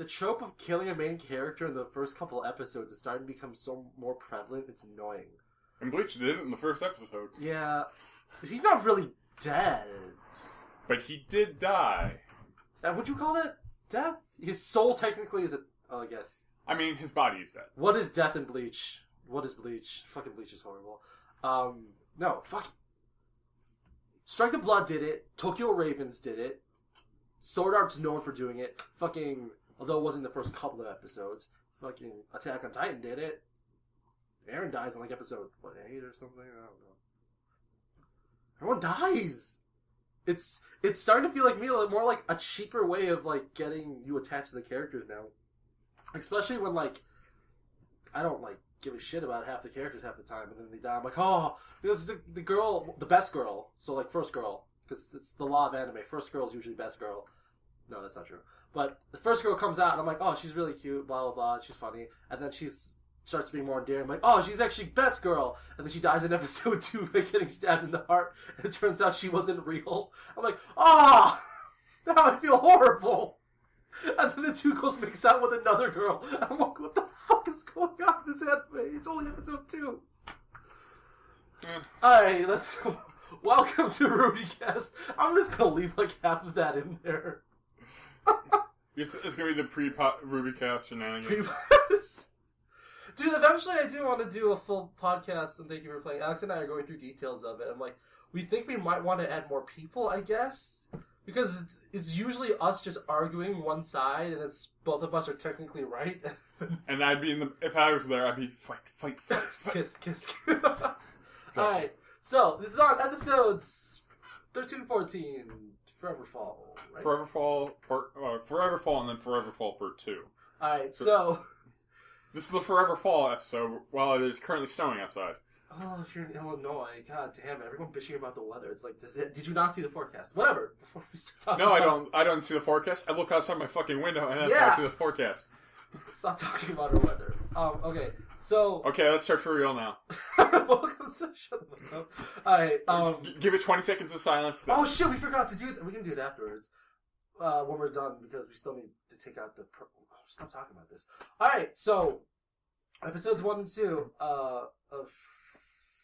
the trope of killing a main character in the first couple episodes is starting to become so more prevalent. It's annoying. And Bleach did it in the first episode. Yeah, he's not really dead. But he did die. Would you call that death? His soul technically is I guess. I mean, his body is dead. What is death in Bleach? What is Bleach? Fucking Bleach is horrible. No, fuck. Strike the Blood did it. Tokyo Ravens did it. Sword Art's known for doing it. Fucking, although it wasn't the first couple of episodes, fucking Attack on Titan did it. Eren dies in like episode, 8 or something? I don't know. Everyone dies! It's starting to feel like me more like a cheaper way of like getting you attached to the characters now. Especially when like, I don't like give a shit about half the characters half the time, and then they die. I'm like, oh, because the girl, the best girl, so like first girl, because it's the law of anime. First girl is usually best girl. No, that's not true. But the first girl comes out, and I'm like, oh, she's really cute, blah blah blah, she's funny, and then starts being more endearing. I'm like, oh, she's actually best girl, and then she dies in episode 2 by getting stabbed in the heart, and it turns out she wasn't real. I'm like, ah, oh, now I feel horrible. And then the two girls mix out with another girl. I'm like, what the fuck is going on in this anime? It's only episode 2. Yeah. Alright, let's go. Welcome to RWBYcast. I'm just gonna leave like half of that in there. It's gonna be the pre-RWBYcast shenanigans. Dude, eventually I do want to do a full podcast, and thank you for playing. Alex and I are going through details of it. I'm like, we think we might want to add more people, I guess. Because it's usually us just arguing one side, and it's both of us are technically right. And I'd be if I was there, I'd be fight. Kiss. Alright, so this is on episodes 13 and 14, Forever Fall, right? Forever Fall, and then Forever Fall Part 2. Alright, so... This is the Forever Fall episode, while it is currently snowing outside. Oh, if you're in Illinois, god damn it, everyone bitching about the weather. It's like, did you not see the forecast? Whatever, before we start talking No, I don't see the forecast. I look outside my fucking window, and that's how I see the forecast. Stop talking about our weather. Okay, so... Okay, let's start for real now. Welcome to... Shut the fuck up. Alright, Give it 20 seconds of silence. Oh shit, we forgot to do that. We can do it afterwards. When we're done, because we still need to take out the... Stop talking about this. Alright, so... Episodes 1 and 2 of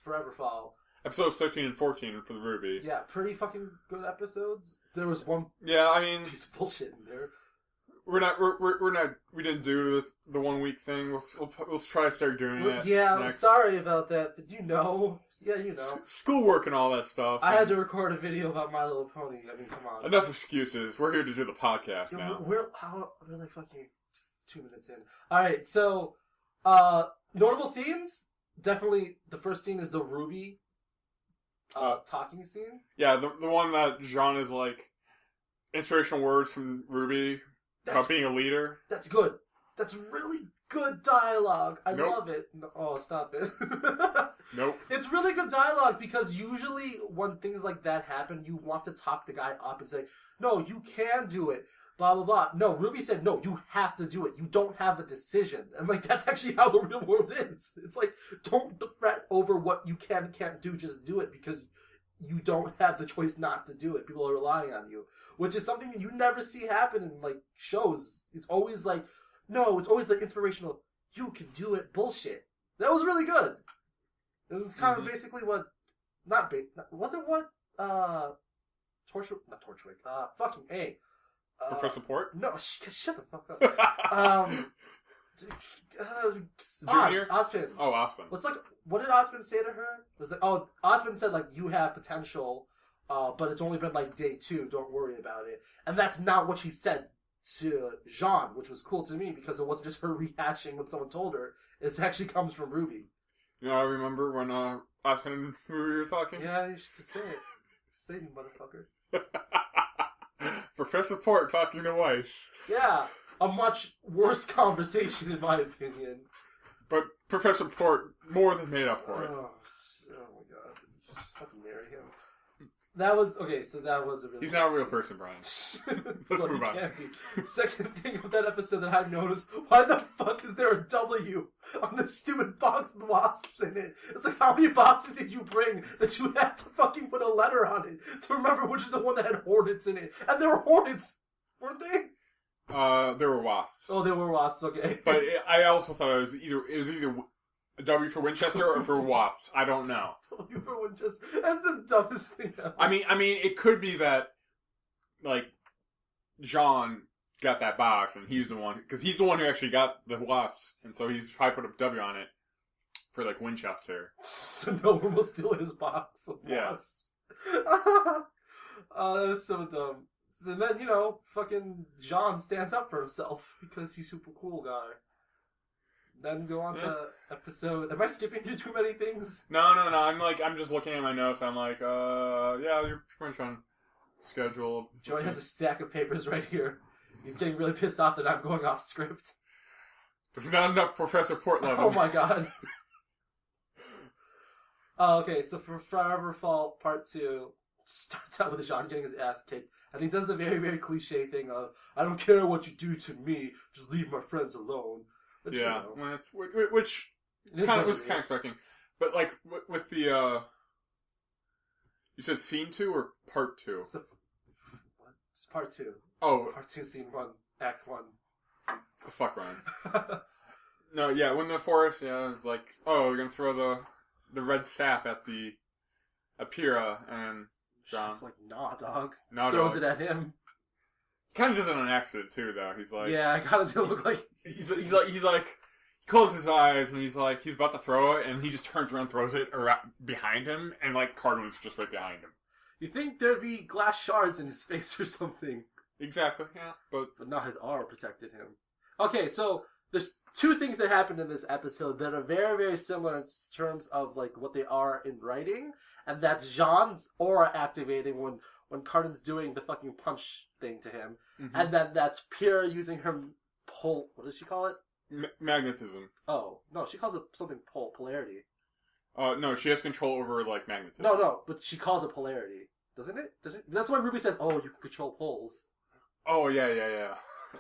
Forever Fall. Episodes 13 and 14 for the RWBY. Yeah, pretty fucking good episodes. There was one piece of bullshit in there. We didn't do the 1 week thing. We'll try to start doing it. Yeah, I'm sorry about that. But you know. Yeah, you know. Schoolwork and all that stuff. I had to record a video about My Little Pony. I mean, come on. Enough excuses. We're here to do the podcast now. We're like fucking 2 minutes in. Alright, so... notable scenes? Definitely, the first scene is the RWBY talking scene. Yeah, the one that Jean is like, inspirational words from RWBY about being a leader. That's good. That's really good dialogue. I love it. No, oh, stop it. Nope. It's really good dialogue because usually when things like that happen, you want to talk the guy up and say, no, you can do it. Blah, blah, blah. No, RWBY said, no, you have to do it. You don't have a decision. And, like, that's actually how the real world is. It's like, don't fret over what you can and can't do. Just do it because you don't have the choice not to do it. People are relying on you. Which is something that you never see happen in, like, shows. It's always like, no, it's always the inspirational, you can do it bullshit. That was really good. It's kind of basically what, wasn't what, Torchwick, fucking A. Professor Port? No, shut the fuck up. Junior? Ozpin. Oh, Ozpin. What did Ozpin say to her? It was like, Ozpin said, like, you have potential, but it's only been, like, day 2, don't worry about it. And that's not what she said to Jean, which was cool to me, because it wasn't just her rehashing what someone told her. It actually comes from RWBY. You know, I remember when, Ozpin and RWBY were talking? Yeah, you should just say it. Say it, motherfucker. Professor Port talking to Weiss. Yeah, a much worse conversation in my opinion. But Professor Port more than made up for it. Oh my god. Just fucking marry him. That was a really... He's not a real person, Brian. Let's move on. Second thing of that episode that I noticed, why the fuck is there a W on the stupid box with wasps in it? It's like, how many boxes did you bring that you had to fucking put a letter on it to remember which is the one that had hornets in it? And there were hornets, weren't they? There were wasps. Oh, there were wasps. Okay. But I also thought it was either a W for Winchester or for wasps. I don't know. W for Winchester. That's the dumbest thing ever. I mean, it could be that, like, Jean got that box and he's the one, because he's the one who actually got the wasps, and so he's probably put a W on it for, like, Winchester. So no one will steal his box of wasps. That was so dumb. And then, fucking Jean stands up for himself because he's super cool guy. Then go on to episode... Am I skipping through too many things? No. I'm just looking at my notes. I'm like, yeah, you're pretty much on schedule. Joey has a stack of papers right here. He's getting really pissed off that I'm going off script. There's not enough Professor Portland. Oh my god. Okay, so for Forever Fall Part 2, starts out with Jean getting his ass kicked. And he does the very, very cliche thing of, I don't care what you do to me, just leave my friends alone. Which, yeah, which kind of was kind of expecting. But, like, with the, you said scene 2 or part 2? It's It's part 2. Oh. Part 2, scene 1, act 1. The fuck, Ryan. No, yeah, when the forest, it's like, oh, we're gonna throw the red sap at the Pyrrha, and Jean. It's like, nah, dog. No, Throws it at him. Kind of does it on accident too, though. He's like, yeah, I kind of do look like he's like he closes his eyes and he's about to throw it, and he just turns around, and throws it around behind him, and like Cardin's just right behind him. You think there'd be glass shards in his face or something? Exactly, yeah, but not his aura protected him. Okay, so there's two things that happened in this episode that are very, very similar in terms of like what they are in writing, and that's Jean's aura activating when Cardin's doing the fucking punch thing to him, and then that's Pyrrha using her what does she call it? Magnetism. Oh no, she calls it something polarity. No, she has control over like magnetism. No, but she calls it polarity, doesn't it? That's why Ruby says, "Oh, you can control poles." Oh yeah.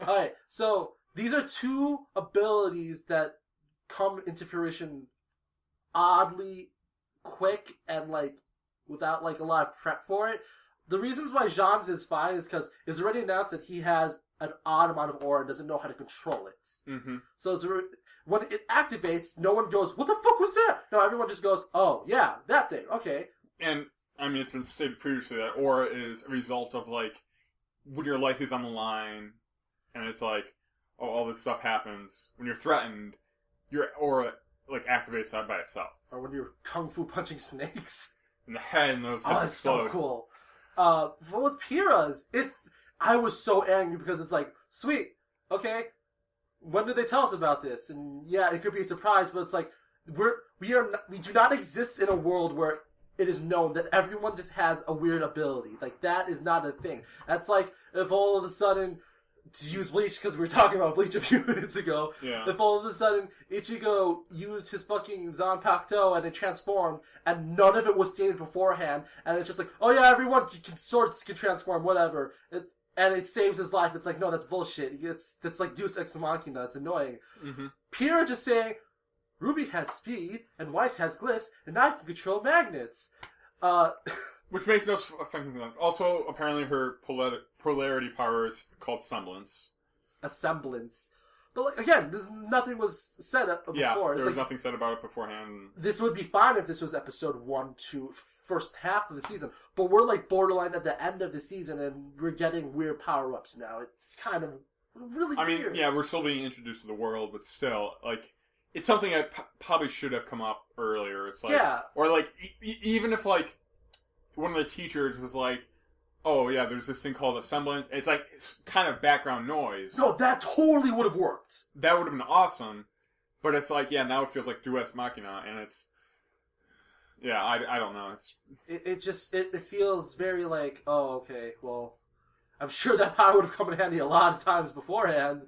All right, so these are two abilities that come into fruition oddly quick and like without like a lot of prep for it. The reasons why Jean's is fine is because it's already announced that he has an odd amount of aura and doesn't know how to control it. Mm-hmm. So when it activates, no one goes, "What the fuck was that?" No, everyone just goes, "Oh yeah, that thing. Okay." And I mean, it's been stated previously that aura is a result of like when your life is on the line, and it's like, oh, all this stuff happens when you're threatened. Your aura like activates that by itself. Or when you're kung fu punching snakes in the head, and those that's explode. So cool. But with Pyrrha's, I was so angry because it's like, sweet, okay, when did they tell us about this? And yeah, it could be a surprise, but it's like we do not exist in a world where it is known that everyone just has a weird ability. Like, that is not a thing. That's like if all of a sudden, to use Bleach, because we were talking about Bleach a few minutes ago, if all of a sudden Ichigo used his fucking Zanpakuto and it transformed, and none of it was stated beforehand, and it's just like, oh yeah, everyone can transform, whatever, and it saves his life. It's like, no, that's bullshit. That's like Deus Ex Machina. It's annoying. Mm-hmm. Pyrrha just saying, Ruby has speed, and Weiss has glyphs, and I can control magnets. Which makes no fucking sense. Also, apparently her polarity power is called semblance. A semblance. But like, again, nothing was said up before. Yeah, there was nothing said about it beforehand. This would be fine if this was episode 1 to first half of the season. But we're like borderline at the end of the season, and we're getting weird power-ups now. It's kind of really weird. I mean, yeah, we're still being introduced to the world, but still, like, it's something that probably should have come up earlier. It's like, yeah. Or like, even if like, one of the teachers was like, oh yeah, there's this thing called a semblance. It's like, it's kind of background noise. No, that totally would have worked. That would have been awesome. But it's like, yeah, now it feels like Deus Ex Machina, and it's, yeah, I don't know. It feels very like, oh, okay, well, I'm sure that power would have come in handy a lot of times beforehand.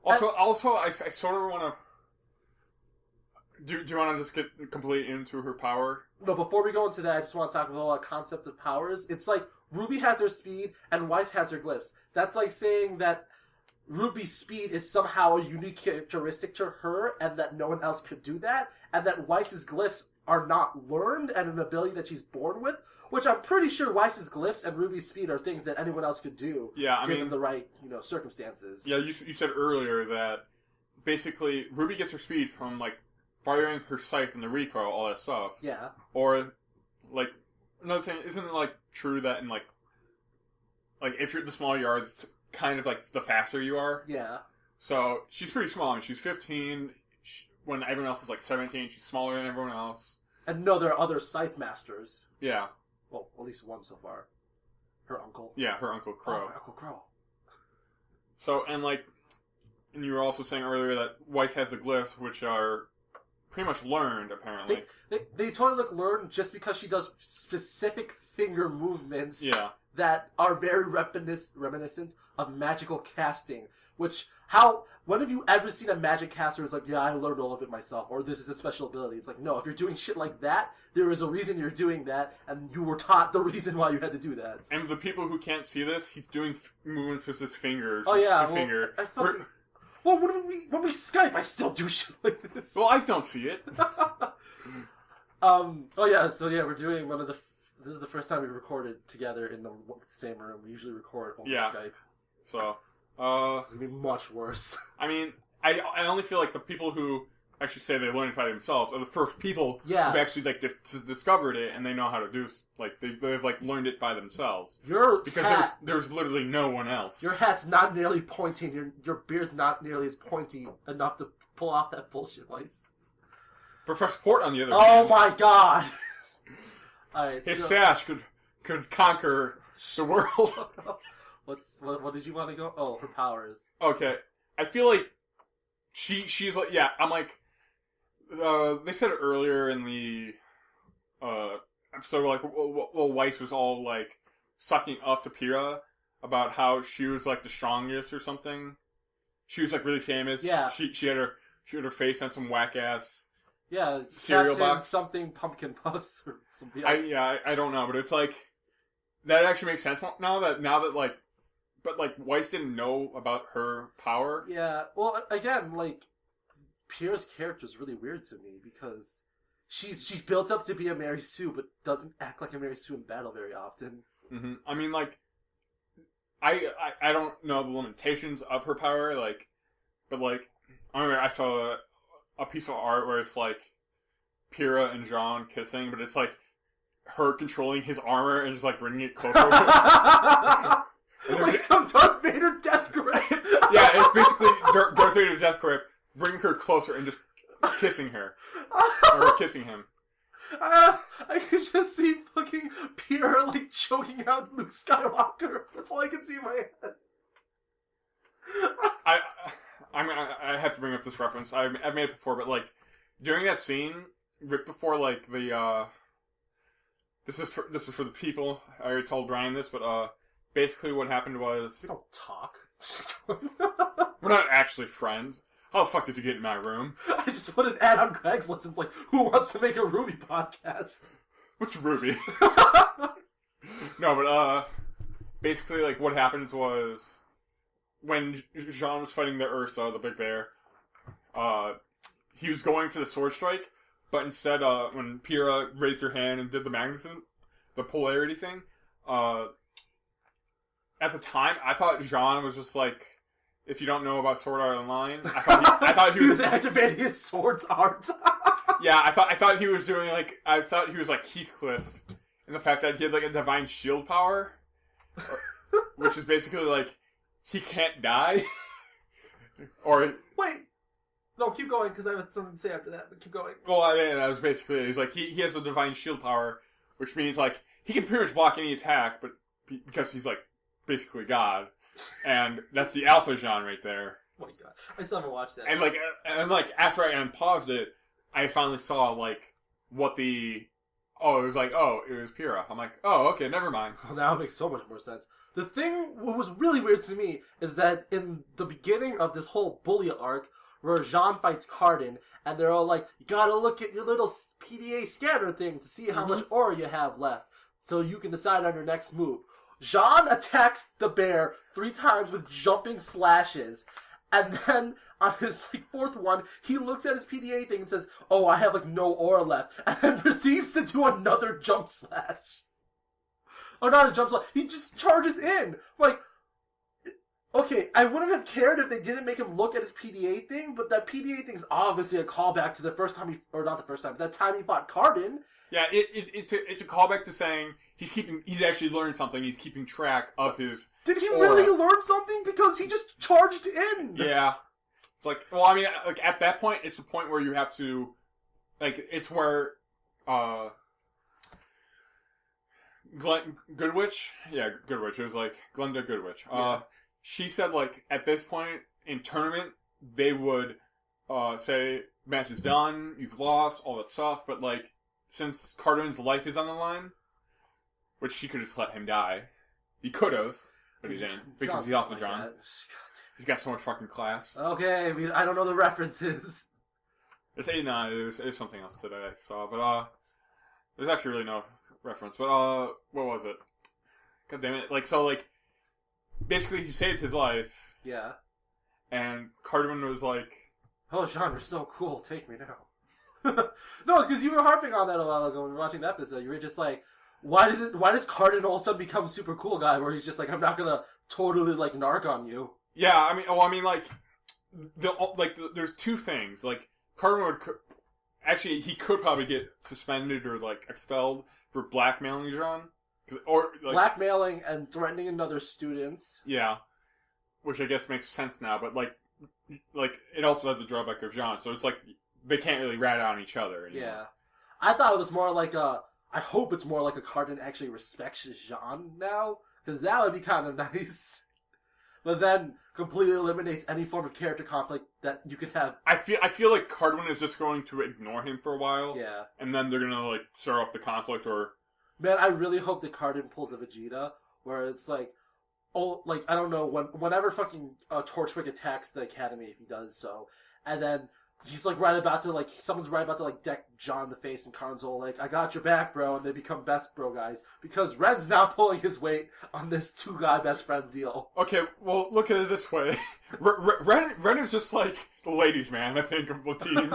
Also, I sort of want to, do you want to just get completely into her power? No, before we go into that, I just want to talk about the whole concept of powers. It's like Ruby has her speed and Weiss has her glyphs. That's like saying that Ruby's speed is somehow a unique characteristic to her and that no one else could do that, and that Weiss's glyphs are not learned and an ability that she's born with, which I'm pretty sure Weiss's glyphs and Ruby's speed are things that anyone else could do. Yeah, given the right, circumstances. Yeah, you said earlier that basically Ruby gets her speed from, like, firing her scythe and the recoil, all that stuff. Yeah. Or, like, another thing, isn't it, like, true that in, like, if you're the smaller you are, it's kind of, like, the faster you are? Yeah. So, she's pretty small. I mean, she's 15. When everyone else is, like, 17, she's smaller than everyone else. And no, there are other scythe masters. Yeah. Well, at least one so far. Her uncle. Yeah, her Uncle Crow. Oh, Uncle Crow. So, and you were also saying earlier that Weiss has the glyphs, which are pretty much learned, apparently. They totally look learned just because she does specific finger movements that are very reminiscent of magical casting. When have you ever seen a magic caster who's like, yeah, I learned all of it myself, or this is a special ability? It's like, no, if you're doing shit like that, there is a reason you're doing that, and you were taught the reason why you had to do that. And for the people who can't see this, he's doing movements with his fingers. Oh, yeah. Well, when we Skype, I still do shit like this. Well, I don't see it. We're doing this is the first time we recorded together in the same room. We usually record on Skype. So, it's gonna be much worse. I mean, I only feel like the people who actually say they learned it by themselves are the first people who've actually discovered it and they know how to do they've learned it by themselves. There's literally no one else. Your hat's not nearly pointing. Your beard's not nearly as pointy enough to pull off that bullshit, Weiss. Professor Port, on the other hand. Oh my god! Alright, his sash could conquer the world. What did you want to go? Oh, her powers. Okay, I feel like she's like, yeah. I'm like, they said it earlier in the episode. Like, well, Weiss was all like sucking up to Pyrrha about how she was like the strongest or something. She was like really famous. Yeah. She had her face on some whack ass. Yeah, cereal box, something pumpkin puffs or something else. I don't know, but it's like that actually makes sense now that like, but like Weiss didn't know about her power. Yeah, well, again, like Pyrrha's character is really weird to me because she's built up to be a Mary Sue, but doesn't act like a Mary Sue in battle very often. Mm-hmm. I mean, like, I don't know the limitations of her power, like, but like, I remember I saw a piece of art where it's like Pyrrha and Jean kissing, but it's like her controlling his armor and just like bringing it closer. Like some Darth Vader death grip. Yeah, it's basically Darth Vader death grip, bringing her closer and just kissing her or kissing him. I could just see fucking Pyrrha like choking out Luke Skywalker. That's all I can see in my head. I have to bring up this reference. I've made it before, but like during that scene, right before like the this is for the people. I already told Brian this, but basically what happened was we don't talk. We're not actually friends. How the fuck did you get in my room? I just put an ad on Craigslist. It's like, who wants to make a Ruby podcast? What's Ruby? No, but basically like what happened was, when Jean was fighting the Ursa, the big bear, he was going for the sword strike, but instead, when Pyrrha raised her hand and did the magnetism, the polarity thing, at the time, I thought Jean was just like, if you don't know about Sword Art Online, I thought he was activating his sword's art. Yeah, I thought he was doing like, I thought he was like Heathcliff, in the fact that he had like a divine shield power, which is basically like, he can't die. Or wait, no, keep going because I have something to say after that. But keep going. Well, yeah, that was basically it. He's like he has a divine shield power, which means like he can pretty much block any attack, but because he's like basically God, and that's the alpha Jean right there. Oh my god, I still haven't watched that. And like after I unpaused it, I finally saw like what the it was Pyrrha. I'm like, oh, okay, never mind. Well, now it makes so much more sense. The thing what was really weird to me is that in the beginning of this whole bully arc, where Jean fights Cardin, and they're all like, you gotta look at your little PDA scanner thing to see how much aura you have left, so you can decide on your next move. Jean attacks the bear 3 times with jumping slashes, And then on his like fourth one, he looks at his PDA thing and says, "Oh, I have like no aura left," and then proceeds to do another jump slash. Or not a jump slash. He just charges in. Like, okay, I wouldn't have cared if they didn't make him look at his PDA thing, but that PDA thing's obviously a callback to the first time or not the first time, that time he fought Cardin. Yeah, it's a callback to saying he's actually learned something. He's keeping track of his. Did he aura. really learn something? Because he just charged in. Yeah, it's like, well, I mean, like at that point, it's the point where you have to, like, it's where, Goodwitch. It was like Glenda Goodwitch. Yeah. She said like at this point in tournament they would say match is done, you've lost, all that stuff. But like since Cardin's life is on the line, which she could just let him die. He could have, but he didn't because he's Alpha John. He's got so much fucking class. Okay, I don't know the references. It's it was something else today I saw, but there's actually really no reference. But what was it? God damn it! Like so, like basically he saved his life. Yeah. And Cardin was like, "Oh, Sean, you're so cool. Take me now." No, because you were harping on that a while ago when we were watching the episode. You were just like, "Why does Cardin all of a sudden become super cool guy?" Where he's just like, "I'm not gonna totally like narc on you." Yeah, I mean, like there's two things. Like Cardin would actually he could probably get suspended or like expelled for blackmailing John, or like, blackmailing and threatening another students. Yeah, which I guess makes sense now. But like it also has the drawback of Jean, so it's like they can't really rat on each other anymore. Yeah, I thought it was more like a. I hope it's more like a Cardin actually respects Jean now, because that would be kind of nice. But then completely eliminates any form of character conflict that you could have. I feel like Cardin is just going to ignore him for a while. Yeah. And then they're gonna like stir up the conflict or. Man, I really hope that Cardin pulls a Vegeta where it's like, oh, like I don't know whenever fucking Torchwick attacks the academy, if he does so, and then he's like someone's right about to like deck John in the face, and Cardin's all like, "I got your back, bro," and they become best bro guys because Ren's now pulling his weight on this two guy best friend deal. Okay, well look at it this way, Ren is just like the ladies' man, I think, of the team.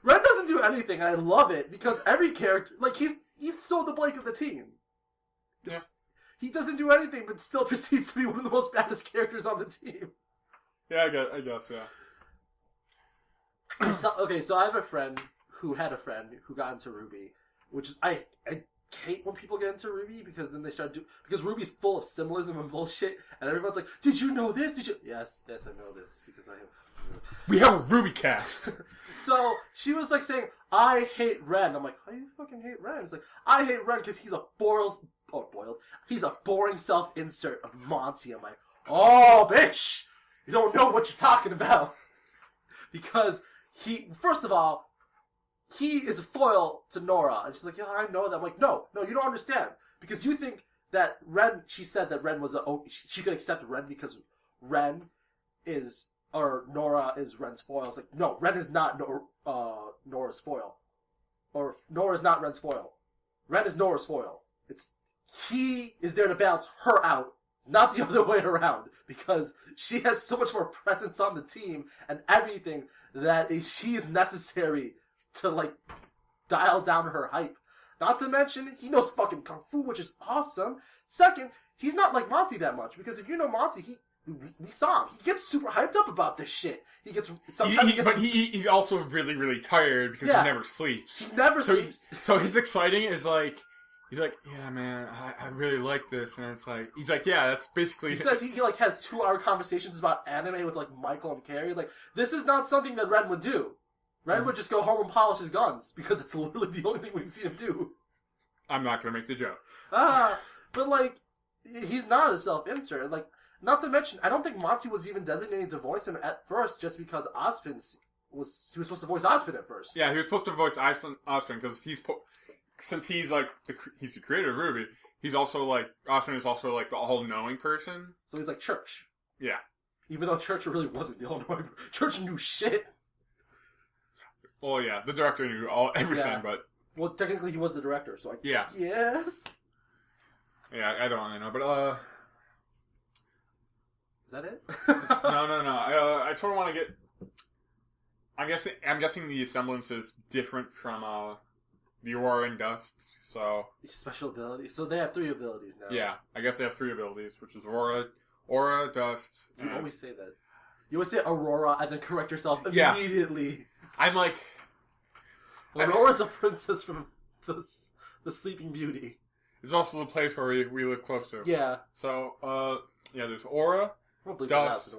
Ren doesn't do anything, and I love it because every character, like he's so the Blake of the team. Yeah. He doesn't do anything, but still proceeds to be one of the most baddest characters on the team. Yeah, I guess, yeah. So I have a friend who had a friend who got into RWBY, which is I hate when people get into RWBY because then they start because RWBY's full of symbolism and bullshit, and everyone's like, "Did you know this? Did you?" Yes, I know this because I have. We have a RWBYcast. So she was like saying, "I hate Ren." I'm like, "How do you fucking hate Ren?" It's like, "I hate Ren because he's a he's a boring self-insert of Monty." I'm like, "Oh, bitch, you don't know what you're talking about," because first of all, he is a foil to Nora, and she's like, "Yeah, I know that." I'm like, no, you don't understand because you think that Ren. She said that Ren was she could accept Ren because Ren is. Or Nora is Ren's foil. It's like, no, Ren is not Nora's foil. Or Nora is not Ren's foil. Ren is Nora's foil. He is there to balance her out. It's not the other way around. Because she has so much more presence on the team and everything that she is necessary to, like, dial down her hype. Not to mention, he knows fucking Kung Fu, which is awesome. Second, he's not like Monty that much. Because if you know Monty, we saw him. He gets super hyped up about this shit. But he's also really, really tired because he never sleeps. He never sleeps. So his exciting is like, he's like, "Yeah, man, I really like this," and it's like, he's like, "Yeah, that's basically." He says he like has 2-hour conversations about anime with like Michael and Carrie. Like, this is not something that Ren would do. Ren would just go home and polish his guns because it's literally the only thing we've seen him do. I'm not gonna make the joke. But like, he's not a self-insert. Like. Not to mention, I don't think Monty was even designated to voice him at first, just because he was supposed to voice Ozpin at first. Yeah, he was supposed to voice Ozpin because since he's like he's the creator of RWBY, he's also like Ozpin is also like the all-knowing person. So he's like Church. Yeah. Even though Church really wasn't the all-knowing. Church knew shit. Well, yeah, the director knew everything, but well, technically he was the director, so yes. Yeah, I don't really know, but Is that it? No. I sort of want to get. I'm guessing the semblance is different from the Aurora and Dust. So special abilities. So they have 3 abilities now. Yeah, I guess they have 3 abilities, which is Aura, Dust. You always say that. You always say Aurora and then correct yourself immediately. Yeah. I'm like, Aurora's a princess from the Sleeping Beauty. It's also the place where we live close to. Yeah. So, there's Aura, Dust.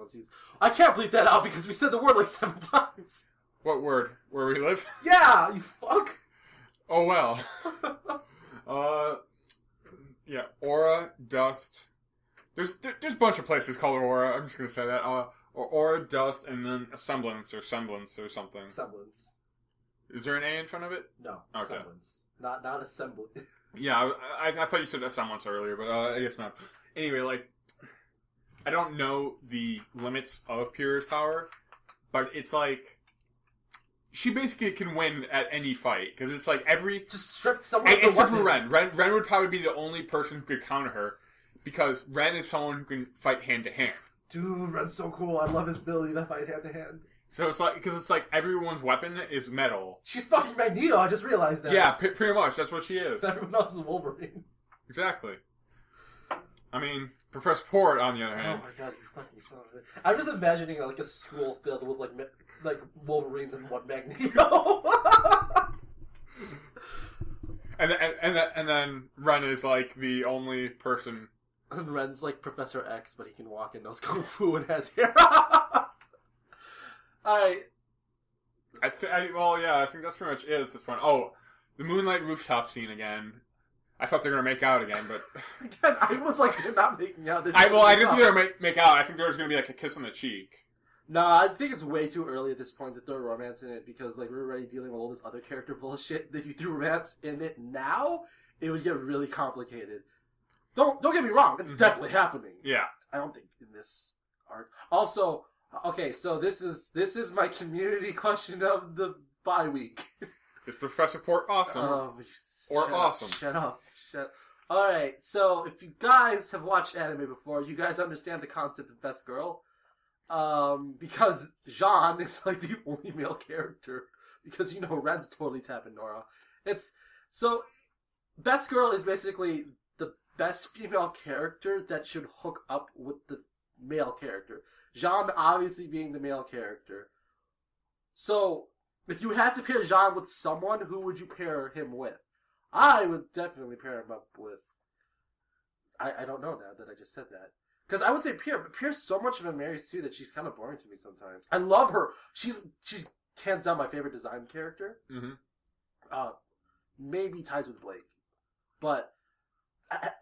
I can't bleep that out because we said the word like 7 times. What word? Where we live? Yeah, you fuck. Oh, well. Aura, Dust. There's a bunch of places called Aura. I'm just going to say that. Aura, Dust, and then a semblance or something. Semblance. Is there an A in front of it? No. Okay. Semblance. Not a semblance. Yeah, I thought you said a semblance earlier, but I guess not. Anyway, like, I don't know the limits of Pyrrha's power, but it's like, she basically can win at any fight, because it's like just strip someone of the except weapon. for Ren. Ren would probably be the only person who could counter her, because Ren is someone who can fight hand to hand. Dude, Ren's so cool. I love his ability to fight hand to hand. So it's like, because it's like everyone's weapon is metal. She's fucking Magneto, I just realized that. Yeah, pretty much, that's what she is. Everyone else is Wolverine. Exactly. I mean, Professor Port, on the other hand. Oh my god, you fucking son of a... I'm just imagining like a school filled with like Wolverines and one Magneto. and then Ren is like the only person. And Ren's like Professor X, but he can walk and knows kung fu and has hair. Alright. I think that's pretty much it at this point. Oh, the Moonlight Rooftop scene again. I thought they were going to make out again, but... Again, I was like, they're not making out. I didn't think they were going to make out. I think there was going to be like a kiss on the cheek. Nah, I think it's way too early at this point to throw romance in it, because like we're already dealing with all this other character bullshit. If you threw romance in it now, it would get really complicated. Don't get me wrong, it's definitely happening. Yeah. I don't think in this arc. Also, okay, so this is my community question of the bye week. Is Professor Port awesome? Awesome? Shut up. Alright, so if you guys have watched anime before, you guys understand the concept of best girl. Because Jean is like the only male character. Because, you know, Ren's totally tapping Nora. So, best girl is basically the best female character that should hook up with the male character. Jean obviously being the male character. So, if you had to pair Jean with someone, who would you pair him with? I would definitely pair him up with... I don't know now that I just said that. Because I would say Pierre, but Pierre's so much of a Mary Sue that she's kind of boring to me sometimes. I love her. She's hands down my favorite design character. Mm-hmm. Maybe ties with Blake. But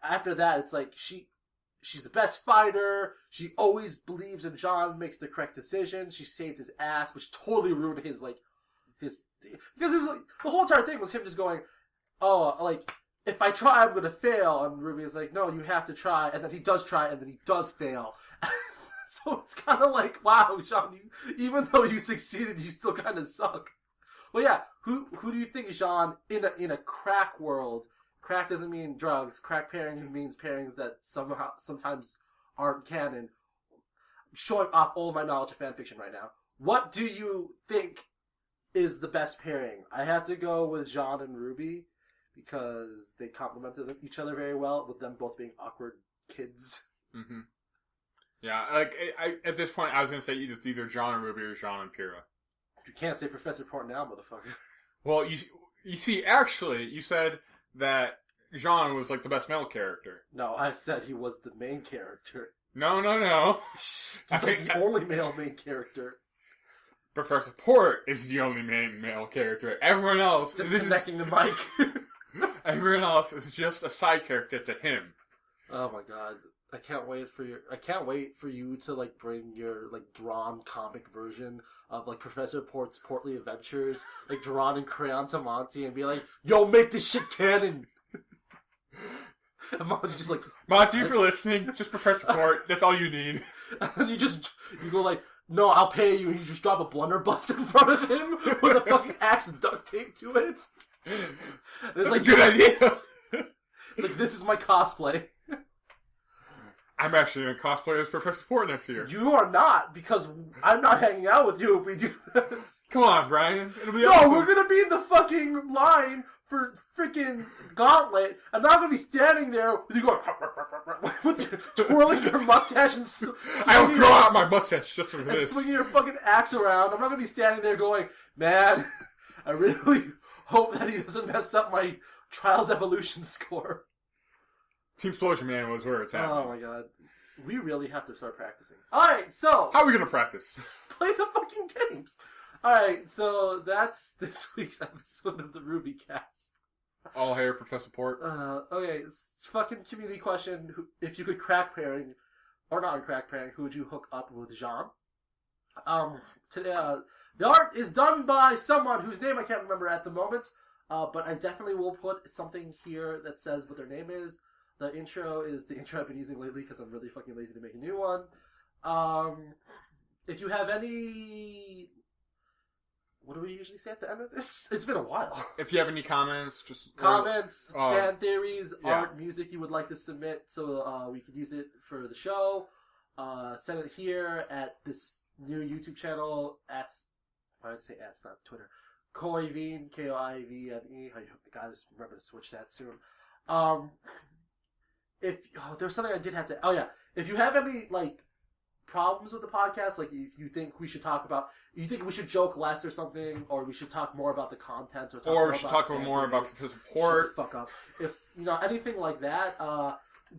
after that, it's like she's the best fighter. She always believes in Jean, makes the correct decision. She saved his ass, which totally ruined his because it was like, the whole entire thing was him just going, oh, like, if I try, I'm going to fail. And Ruby is like, no, you have to try. And then he does try, and then he does fail. So it's kind of like, wow, Jean, even though you succeeded, you still kind of suck. Well, yeah, who do you think, Jean, in a crack world, crack doesn't mean drugs, crack pairing means pairings that sometimes aren't canon. I'm showing off all of my knowledge of fanfiction right now. What do you think is the best pairing? I have to go with Jean and Ruby, because they complemented each other very well, with them both being awkward kids. Mm-hmm. Yeah, like, at this point, I was going to say it's either Jean and Ruby or Jean and Pyrrha. You can't say Professor Port now, motherfucker. Well, you see, actually, you said that Jean was, like, the best male character. No, I said he was the main character. No. He's like the only main character. Professor Port is the only main male character. Everyone else... Disconnecting the mic. Everyone else is just a side character to him. Oh my god. I can't wait for you to like bring your like drawn comic version of like Professor Port's Portly Adventures, like drawn in crayon to Monty, and be like, yo, make this shit canon. And Monty's just like, Monty, if you're listening, just Professor Port, that's all you need. And you go like, no, I'll pay you, and you just drop a blunderbuss in front of him with a fucking axe duct tape to it. That's like, a good idea. It's like, this is my cosplay. I'm actually going to cosplay as Professor Port next year. You are not, because I'm not hanging out with you if we do this. Come on, Brian. It'll be awesome. No, we're going to be in the fucking line for freaking Gauntlet. I'm not going to be standing there with you going, twirling your mustache and I'll grow out my mustache just for this. Swinging your fucking axe around. I'm not going to be standing there going, man, I really hope that he doesn't mess up my Trials Evolution score. Team Explosion Man was where it's at. Oh my god. We really have to start practicing. Alright, so... How are we going to practice? Play the fucking games! Alright, so that's this week's episode of the RWBYcast. All hair, Professor Port. Okay, it's fucking community question. If you could crack pairing, or not crack pairing, who would you hook up with Jean? The art is done by someone whose name I can't remember at the moment, but I definitely will put something here that says what their name is. The intro is the intro I've been using lately because I'm really fucking lazy to make a new one. If you have any... What do we usually say at the end of this? It's been a while. If you have any comments, just... Comments, fan theories, art, music you would like to submit so we could use it for the show. Send it here at this new YouTube channel at... I would say at, it's not Twitter. Koivine, Koivne. I gotta just remember to switch that soon. There's something I did have to... Oh, yeah. If you have any, problems with the podcast, if you think we should talk about... You think we should joke less or something, or we should talk more about the content, or we should talk more about Professor Port. Shut the fuck up. If, anything like that,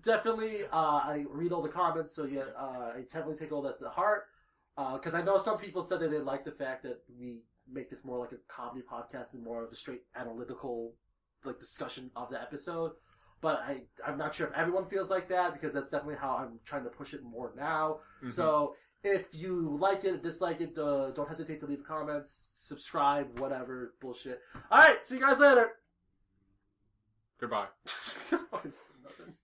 definitely, I read all the comments, so yeah, I definitely take all that to the heart, because I know some people said that they like the fact that we make this more like a comedy podcast and more of a straight analytical, discussion of the episode. But I'm not sure if everyone feels like that, because that's definitely how I'm trying to push it more now. Mm-hmm. So if you like it, dislike it, don't hesitate to leave comments, subscribe, whatever, bullshit. Alright, see you guys later. Goodbye. Fucking nothing.